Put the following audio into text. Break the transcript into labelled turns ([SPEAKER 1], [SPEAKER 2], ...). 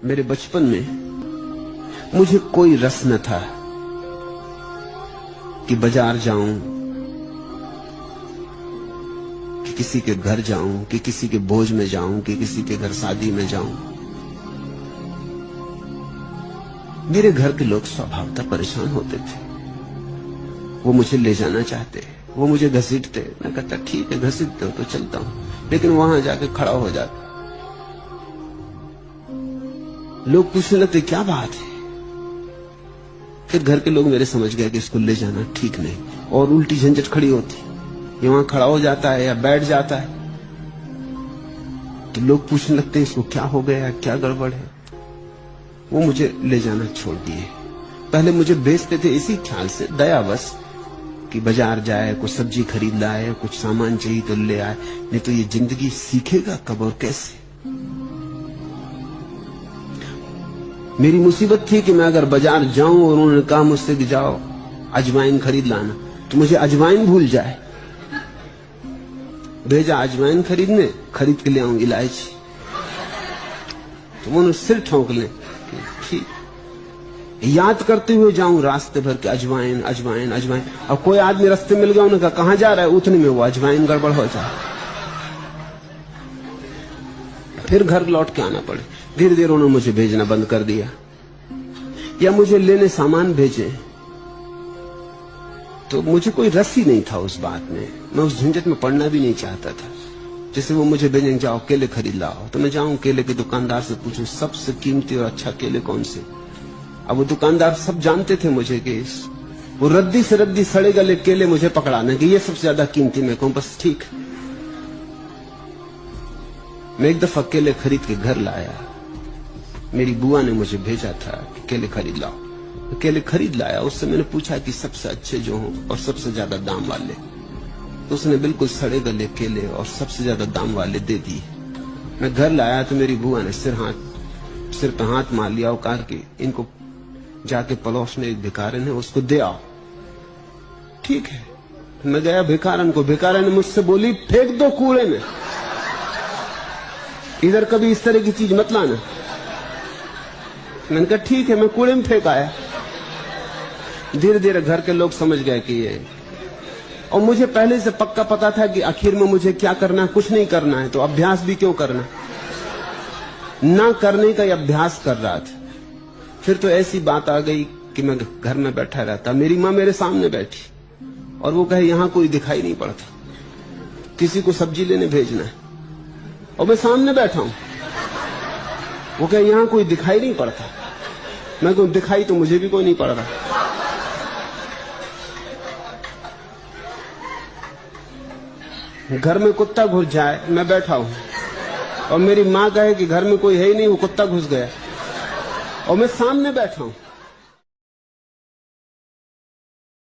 [SPEAKER 1] मेरे बचपन में मुझे कोई रस न था कि बाजार जाऊं, कि किसी के घर जाऊं, कि किसी के भोज में जाऊं, कि किसी के घर शादी में जाऊं। मेरे घर के लोग स्वभावतः परेशान होते थे। वो मुझे ले जाना चाहते, वो मुझे घसीटते। मैं कहता ठीक है, घसीटते हो तो चलता हूं, लेकिन वहां जाके खड़ा हो जाता। लोग पूछने लगते क्या बात है। फिर घर के लोग मेरे समझ गए कि इसको ले जाना ठीक नहीं, और उल्टी झंझट खड़ी होती। ये वहां खड़ा हो जाता है या बैठ जाता है तो लोग पूछने लगते हैं इसको क्या हो गया, क्या गड़बड़ है। वो मुझे ले जाना छोड़ दिए। पहले मुझे बेचते थे इसी ख्याल से, दयावश, कि बाजार जाए, कुछ सब्जी खरीद लाए, कुछ सामान चाहिए तो ले आए, नहीं तो ये जिंदगी सीखेगा कब और कैसे। मेरी मुसीबत थी कि मैं अगर बाजार जाऊं और उन्होंने कहा मुझसे कि जाओ अजवाइन खरीद लाना, तो मुझे अजवाइन भूल जाए। भेजा अजवाइन खरीदने, खरीद के ले आऊं इलायची, तो उन्होंने सिर ठोंक ले। ठीक, याद करते हुए जाऊं रास्ते भर के अजवाइन अजवाइन अजवाइन। और कोई आदमी रास्ते मिल गया, उन्होंने कहा कहां जा रहा है, उतने में वो अजवाइन गड़बड़ हो जाए। फिर घर लौट के आना पड़े। धीरे धीरे उन्होंने मुझे भेजना बंद कर दिया, या मुझे लेने सामान भेजे। तो मुझे कोई रस ही नहीं था उस बात में, मैं उस झंझट में पड़ना भी नहीं चाहता था। जैसे वो मुझे भेजेंगे जाओ केले खरीद लाओ, तो मैं जाऊं केले के दुकानदार से पूछूं सबसे कीमती और अच्छा केले कौन से। अब वो दुकानदार सब जानते थे मुझे कि वो रद्दी से रद्दी सड़े गले केले मुझे पकड़ाने कि ये सबसे ज्यादा कीमती। मैं कहूं बस ठीक। मैं एक दफा केले खरीद के घर लाया। मेरी बुआ ने मुझे भेजा था कि केले खरीद लाओ। केले खरीद लाया। उससे मैंने पूछा कि सबसे अच्छे जो हों और सबसे ज्यादा दाम वाले, तो उसने बिल्कुल सड़े गले केले और सबसे ज्यादा दाम वाले दे दिए। मैं घर लाया तो मेरी बुआ ने सिर पे हाथ मार लिया और कहा कि इनको जाके पड़ोस में एक भिखारन है, उसको दे आओ। ठीक है, मैं गया भिखारन को। भिखारन ने मुझसे बोली फेंक दो कूड़े में, इधर कभी इस तरह की चीज मत लाना। मैंने कहा ठीक है, मैं कूड़े में फेंक आया। धीरे धीरे घर के लोग समझ गए कि ये, और मुझे पहले से पक्का पता था कि आखिर में मुझे क्या करना है, कुछ नहीं करना है, तो अभ्यास भी क्यों करना। ना करने का अभ्यास कर रहा था। फिर तो ऐसी बात आ गई कि मैं घर में बैठा रहता। मेरी माँ मेरे सामने बैठी और वो कहे यहां कोई दिखाई नहीं पड़ता, किसी को सब्जी लेने भेजना है, और मैं सामने बैठा हूं। वो कहे यहां कोई दिखाई नहीं पड़ता। मैं कहूं दिखाई तो मुझे भी कोई नहीं पड़ रहा। घर में कुत्ता घुस जाए, मैं बैठा हूं, और मेरी मां कहे कि घर में कोई है ही नहीं, वो कुत्ता घुस गया, और मैं सामने बैठा हूं।